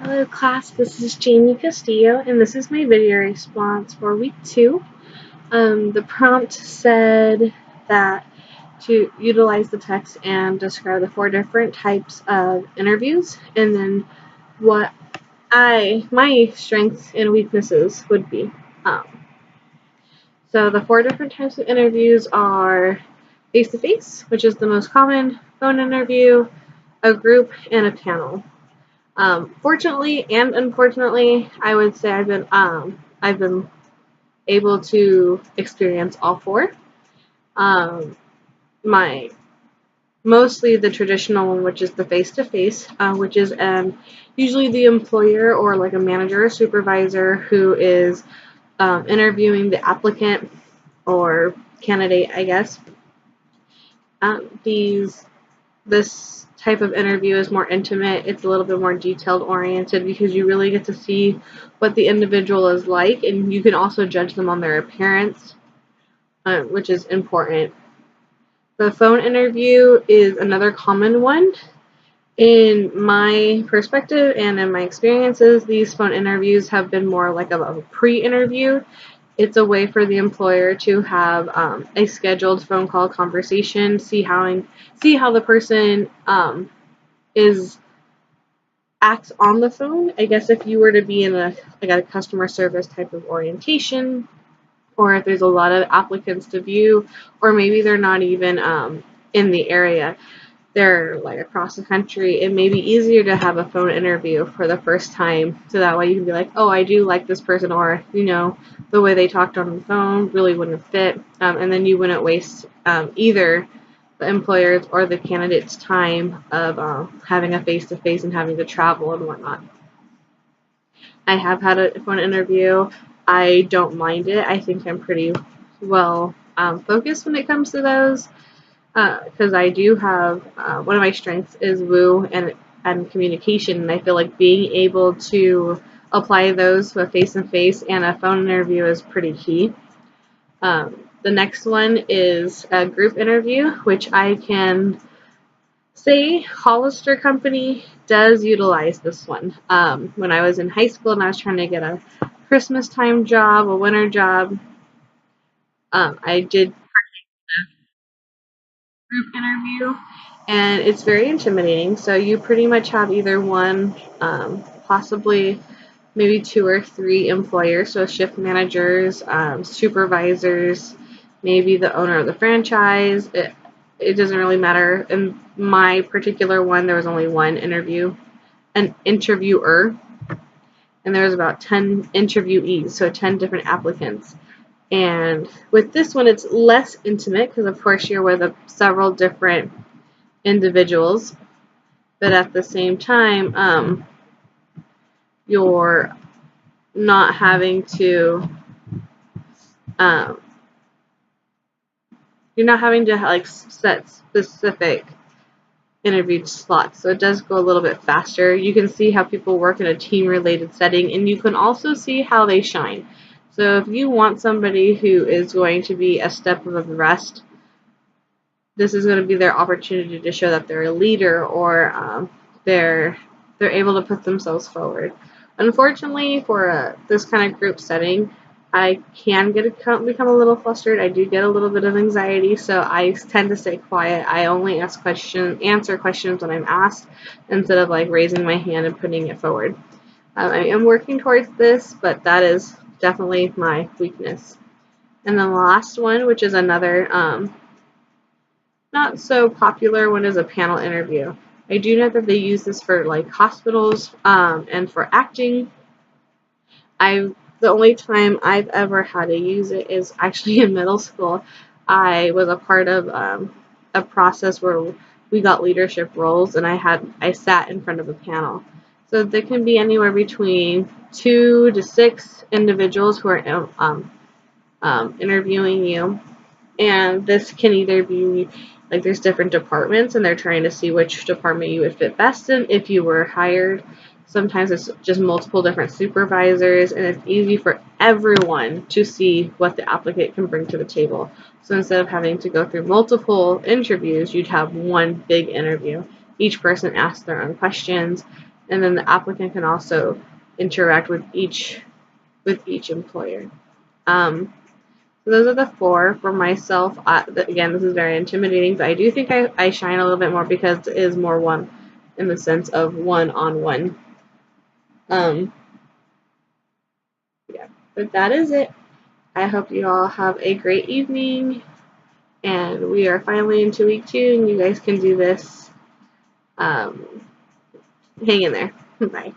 Hello class, this is Jamie Castillo and this is my video response for week 2. The prompt said that to utilize the text and describe the 4 different types of interviews and then what my strengths and weaknesses would be. Um, so the 4 different types of interviews are face-to-face, which is the most common, phone interview, a group, and a panel. Fortunately and unfortunately, I would say I've been able to experience all 4. My mostly the traditional one, which is the face-to-face, which is usually the employer or like a manager or supervisor who is interviewing the applicant or candidate, I guess. This type of interview is more intimate. It's a little bit more detailed oriented because you really get to see what the individual is like, and you can also judge them on their appearance, which is important. The phone interview is another common one. In my perspective and in my experiences, these phone interviews have been more like a pre-interview. It's a way for the employer to have a scheduled phone call conversation, see how the person is acts on the phone. I guess if you were to be in a customer service type of orientation, or if there's a lot of applicants to view, or maybe they're not even in the area, they're like across the country, it may be easier to have a phone interview for the first time, so that way you can be like, oh, I do like this person, or the way they talked on the phone really wouldn't fit, and then you wouldn't waste either the employer's or the candidate's time of having a face-to-face and having to travel and whatnot. I have had a phone interview. I don't mind it. I think I'm pretty well focused when it comes to those, because I do have one of my strengths is woo and communication, and I feel like being able to apply those to a face-to-face and a phone interview is pretty key. The next one is a group interview, which I can say Hollister Company does utilize this one. When I was in high school and I was trying to get a Christmas time job, a winter job, I did group interview, and it's very intimidating. So you pretty much have either one, possibly maybe 2 or 3 employers, so shift managers, supervisors, maybe the owner of the franchise. It doesn't really matter. In my particular one, there was only one an interviewer, and there was about 10 interviewees, so 10 different applicants. And with this one, it's less intimate because, of course, you're with several different individuals, but at the same time, you're not having to um, like set specific interview slots, so it does go a little bit faster. You can see how people work in a team-related setting, and you can also see how they shine. So if you want somebody who is going to be a step of the rest, this is going to be their opportunity to show that they're a leader, or they're able to put themselves forward. Unfortunately, for this kind of group setting, I can become a little flustered. I do get a little bit of anxiety, so I tend to stay quiet. I only answer questions when I'm asked, instead of like raising my hand and putting it forward. I am working towards this, but that is definitely my weakness. And the last one, which is another not so popular one, is a panel interview. I do know that they use this for like hospitals and for acting. The only time I've ever had to use it is actually in middle school. I was a part of a process where we got leadership roles, and I sat in front of a panel. So there can be anywhere between 2 to 6 individuals who are interviewing you, and this can either be like there's different departments, and they're trying to see which department you would fit best in if you were hired. Sometimes it's just multiple different supervisors, and it's easy for everyone to see what the applicant can bring to the table. So instead of having to go through multiple interviews, you'd have one big interview. Each person asks their own questions, and then the applicant can also interact with each employer. So those are the 4 for myself. Again, this is very intimidating, but I do think I shine a little bit more because it is more one in the sense of one-on-one. Yeah, but that is it. I hope you all have a great evening, and we are finally into week 2, and you guys can do this. Hang in there. Bye.